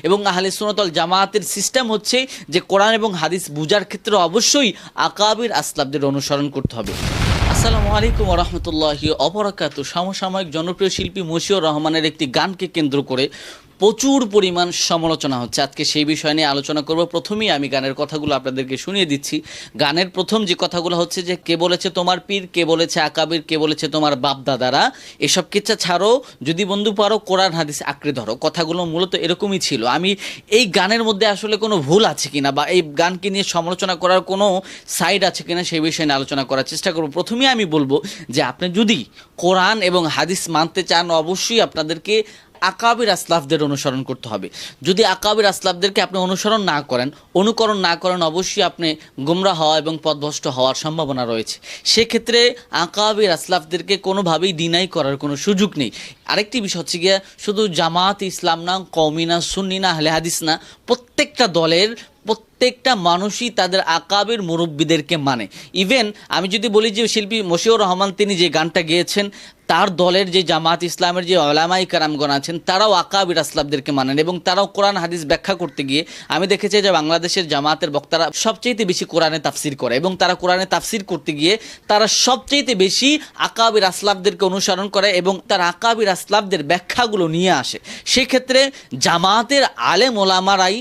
এবং আহলে সুন্নাত ওয়াল জামাতের সিস্টেম হচ্ছে যে কোরআন এবং হাদিস বুঝার ক্ষেত্রে অবশ্যই আকাবির আসলাফদের অনুসরণ করতে হবে। আসসালামু আলাইকুম ওয়া রাহমাতুল্লাহি ওয়া বারাকাতুহু। সমসাময়িক জনপ্রিয় শিল্পী মশিউর রহমানের একটি গানকে কেন্দ্র করে প্রচুর পরিমাণ সমালোচনা হচ্ছে। আজকে সেই বিষয় নিয়ে আলোচনা করব। প্রথমেই আমি গানের কথাগুলো আপনাদেরকে শুনিয়ে দিচ্ছি। গানের প্রথম যে কথাগুলো হচ্ছে যে কে বলেছে তোমার পীর, কে বলেছে আকাবির, কে বলেছে তোমার বাপ দাদারা, এসব কিচ্ছা ছাড়ো, যদি বন্ধু পারো কোরআন হাদিস আঁকড়ে ধরো। কথাগুলো মূলত এরকমই ছিল। আমি এই গানের মধ্যে আসলে কোনো ভুল আছে কিনা বা এই গানকে নিয়ে সমালোচনা করার কোনো সাইড আছে কিনা সেই বিষয়ে নিয়ে আলোচনা করার চেষ্টা করব। প্রথমেই আমি বলবো যে আপনি যদি কোরআন এবং হাদিস মানতে চান অবশ্যই আপনাদেরকে আকাবির আসলাফদের অনুসরণ করতে হবে। যদি আকাবির আসলাফদেরকে আপনি অনুসরণ না করেন, অনুকরণ না করেন, অবশ্যই আপনি গুমরা হওয়া এবং পথভ্রষ্ট হওয়ার সম্ভাবনা রয়েছে। সেক্ষেত্রে আকাবির আসলাফদেরকে কোনোভাবেই ডিনাই করার কোনো সুযোগ নেই। আরেকটি বিষয় হচ্ছে গিয়ে শুধু জামাত ইসলাম না, কওমি না, সুন্নি না, আহলে হাদিস না, প্রত্যেকটা দলের প্রত্যেকটা মানুষই তাদের আকাবের মুরব্বীদেরকে মানে। ইভেন আমি যদি বলি যে শিল্পী মশিউর রহমান তিনি যে গানটা গেয়েছেন, তার দলের যে জামাত ইসলামের যে ওলামায়ে কেরামগণ আছেন তারাও আকাবির আসলাফদেরকে মানেন এবং তারাও কোরআন হাদিস ব্যাখ্যা করতে গিয়ে আমি দেখেছি যে বাংলাদেশের জামাতের বক্তারা সবচেয়ে বেশি কোরআনে তাফসির করে এবং তারা কোরআনে তাফসির করতে গিয়ে তারা সবচেয়ে বেশি আকাবির আসলাফদেরকে অনুসরণ করে এবং তার আকাবির আসলাফদের ব্যাখ্যাগুলো নিয়ে আসে। সেক্ষেত্রে জামাতের আলেম ওলামারাই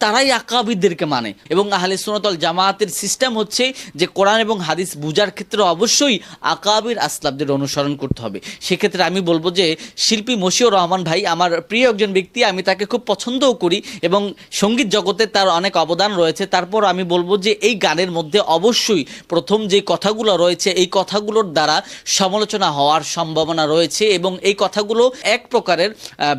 তারাই আকাবিরদেরকে মানে এবং আহলে সুন্নাত ওয়াল জামাতের সিস্টেম হচ্ছে যে কোরআন এবং হাদিস বুঝার ক্ষেত্রে অবশ্যই আকাবির আসলাফদের অনুসরণ করতে হবে। সেক্ষেত্রে আমি বলবো যে শিল্পী মশিউর রহমান ভাই আমার প্রিয় একজন ব্যক্তি, আমি তাকে খুব পছন্দও করি এবং সঙ্গীত জগতে তার অনেক অবদান রয়েছে। তারপর আমি বলবো যে এই গানের মধ্যে অবশ্যই প্রথম যে কথাগুলো রয়েছে এই কথাগুলোর দ্বারা সমালোচনা হওয়ার সম্ভাবনা রয়েছে এবং এই কথাগুলো এক প্রকারের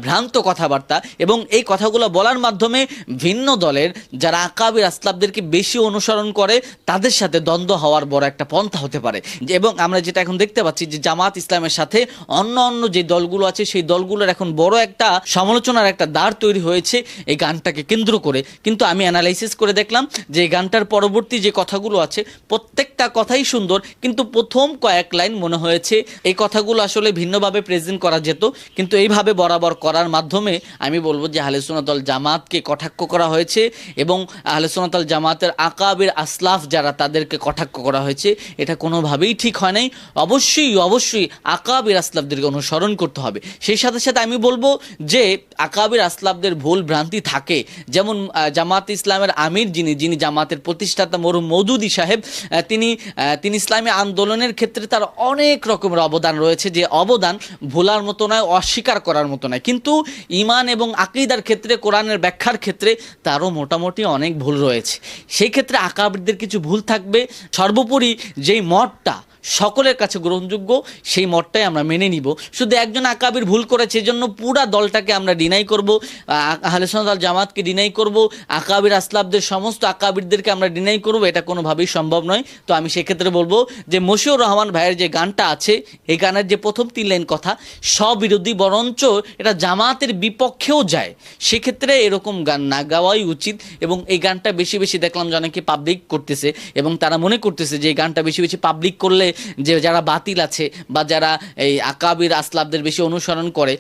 ভ্রান্ত কথাবার্তা এবং এই কথাগুলো বলার মাধ্যমে ভিন্ন দলের যারা আকাবির আসলাফদেরকে বেশি অনুসরণ করে তাদের সাথে দ্বন্দ্ব হওয়ার বড় একটা পন্থা হতে পারে। এবং আমরা যেটা এখন দেখতে পাচ্ছি যে জামাত ইসলামের সাথে অন্য যে দলগুলো আছে সেই দলগুলোর এখন বড় একটা সমালোচনার একটা দাঁড় তৈরি হয়েছে এই গানটাকে কেন্দ্র করে। কিন্তু আমি অ্যানালাইসিস করে দেখলাম যে এই গানটার পরবর্তী যে কথাগুলো আছে প্রত্যেকটা কথাই সুন্দর, কিন্তু প্রথম কয়েক লাইন মনে হয়েছে এই কথাগুলো আসলে ভিন্নভাবে প্রেজেন্ট করা যেত, কিন্তু এইভাবে বরাবর করার মাধ্যমে আমি বলবো যে আহলে সুন্নাত ওয়াল জামাতকে কটাক্ষ করা হয়েছে এবং আহলে সুন্নাত ওয়াল জামাতের আকাবির আসলাফ যারা তাদেরকে কটাক্ষ করা হয়েছে। এটা কোনোভাবেই ঠিক হয় নাই। অবশ্যই আকাবির আসলাফদেরকে অনুসরণ করতে হবে। সেই সাথে সাথে আমি বলবো যে আকাবির আসলাফদের ভুল ভ্রান্তি থাকে, যেমন জামাত ইসলামের আমির যিনি জামাতের প্রতিষ্ঠাতা মরহুম মওদুদী সাহেব, তিনি ইসলামী আন্দোলনের ক্ষেত্রে তার অনেক রকমের অবদান রয়েছে, যে অবদান ভোলার মতো নয়, অস্বীকার করার মতো নয়। কিন্তু ঈমান এবং আকীদার ক্ষেত্রে, কোরআনের ব্যাখ্যার ক্ষেত্রে তারও মোটামুটি অনেক ভুল রয়েছে। সেই ক্ষেত্রে আকাবিরদের কিছু ভুল থাকবে। সর্বোপরি যেই মতটা সকলের কাছে গ্রহণযোগ্য সেই মতটাই আমরা মেনে নিব। শুধু একজন আকাবির ভুল করেছে এজন্য পুরা দলটাকে আমরা ডিনাই করব, আহলে সুন্নাত ওয়াল জামাতকে ডিনাই করব, আকাবির আসলাফদের সমস্ত আকাবিরদেরকে আমরা ডিনাই করব, এটা কোনোভাবেই সম্ভব নয়। তো আমি সেক্ষেত্রে বলবো যে মশিউর রহমান ভাইয়ের যে গানটা আছে এই গানের যে প্রথম 3 লাইন কথা স্ববিরোধী, বরঞ্চ এটা জামাতের বিপক্ষেও যায়। সেক্ষেত্রে এরকম গান না গাওয়াই উচিত এবং এই গানটা বেশি বেশি দেখলাম যে অনেকে পাবলিক করতেছে এবং তারা মনে করতেছে যে এই গানটা বেশি বেশি পাবলিক করলে যে যারা বাতিল আছে বা যারা এই আকাবির আসলাফদের বেশি অনুসরণ করে,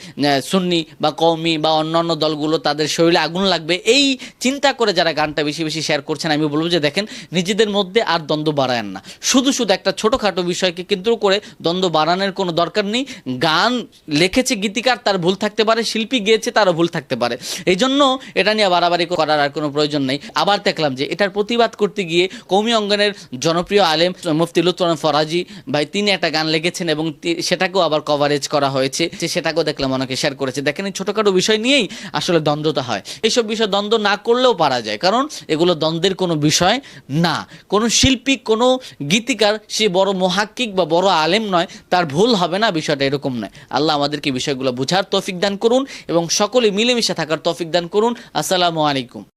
সুন্নি বা কওমি বা অন্যান্য দলগুলো, তাদের শরীরে আগুন লাগবে, এই চিন্তা করে যারা গানটা বেশি বেশি শেয়ার করছেন, আমি বলবো যে দেখেন নিজেদের মধ্যে আর দ্বন্দ্ব বাড়ায়েন না। শুধু একটা ছোটোখাটো বিষয়কে কেন্দ্র করে দ্বন্দ্ব বাড়ানোর কোনো দরকার নেই। গান লিখেছে গীতিকার, তার ভুল থাকতে পারে, শিল্পী গেয়েছে তারও ভুল থাকতে পারে, এই জন্য এটা নিয়ে বাড়াবাড়ি করার আর কোনো প্রয়োজন নেই। আবার দেখলাম যে এটার প্রতিবাদ করতে গিয়ে কওমি অঙ্গনের জনপ্রিয় আলেম মুফতি লুৎফর ফরাজি ভাই তিনি একটা গান লিখেছেন এবং সেটাকেও আবার কভারেজ করা হয়েছে, সেটাকেও দেখলাম অনেকে শেয়ার করেছে। দেখেন এই ছোটোখাটো বিষয় নিয়েই আসলে দ্বন্দ্বটা হয়। এইসব বিষয় দ্বন্দ্ব না করলেও পারা যায়, কারণ এগুলো দ্বন্দ্বের কোনো বিষয় না। কোনো শিল্পী, কোনো গীতিকার সে বড় মুহাক্কিক বা বড় আলেম নয়, তার ভুল হবে না, বিষয়টা এরকম নয়। আল্লাহ আমাদেরকে বিষয়গুলো বুঝার তৌফিক দান করুন এবং সকলে মিলেমিশে থাকার তৌফিক দান করুন। আসসালামু আলাইকুম।